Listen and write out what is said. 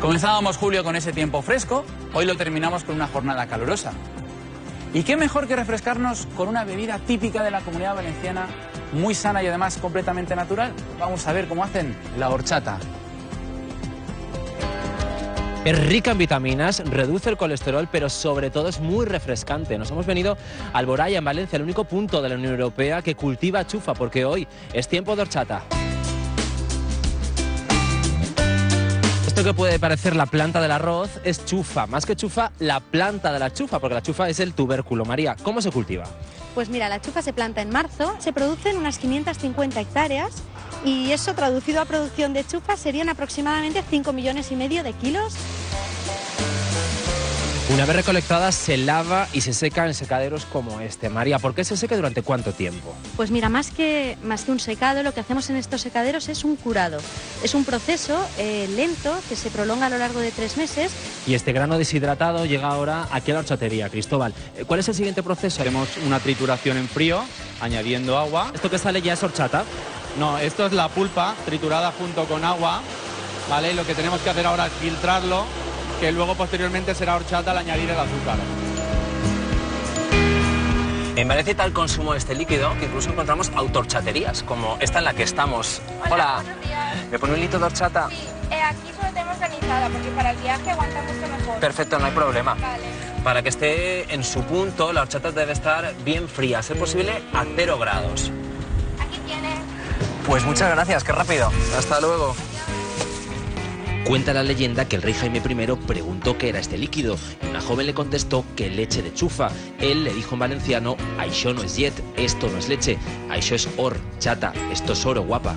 Comenzábamos julio con ese tiempo fresco, hoy lo terminamos con una jornada calurosa. ¿Y qué mejor que refrescarnos con una bebida típica de la Comunidad Valenciana, muy sana y además completamente natural? Vamos a ver cómo hacen la horchata. Es rica en vitaminas, reduce el colesterol, pero sobre todo es muy refrescante. Nos hemos venido a Alboraya, en Valencia, el único punto de la Unión Europea que cultiva chufa, porque hoy es tiempo de horchata. Esto que puede parecer la planta del arroz es chufa, más que chufa, la planta de la chufa, porque la chufa es el tubérculo. María, ¿cómo se cultiva? Pues mira, la chufa se planta en marzo, se producen unas 550 hectáreas y eso traducido a producción de chufa serían aproximadamente 5,5 millones de kilos. Una vez recolectada se lava y se seca en secaderos como este. María, ¿por qué se seca y durante cuánto tiempo? Pues mira, más que un secado, lo que hacemos en estos secaderos es un curado. Es un proceso lento que se prolonga a lo largo de 3 meses. Y este grano deshidratado llega ahora aquí a la horchatería. Cristóbal, ¿cuál es el siguiente proceso? Haremos una trituración en frío, añadiendo agua. ¿Esto que sale ya es horchata? No, esto es la pulpa triturada junto con agua, ¿vale? Lo que tenemos que hacer ahora es filtrarlo, que luego posteriormente será horchata al añadir el azúcar. En Valencia está el consumo de este líquido, que incluso encontramos autohorchaterías, como esta en la que estamos. Hola. Buenos días. ¿Me pone un litro de horchata? Sí, aquí solo tenemos granizada, porque para el viaje aguanta mucho mejor. Perfecto, no hay problema. Vale. Para que esté en su punto, la horchata debe estar bien fría, a ser posible a 0 grados. Aquí tiene. Pues muchas gracias, qué rápido. Hasta luego. Cuenta la leyenda que el rey Jaime I preguntó qué era este líquido y una joven le contestó que leche de chufa. Él le dijo en valenciano, això no es llet, esto no es leche, això es or, chata, esto es oro, guapa.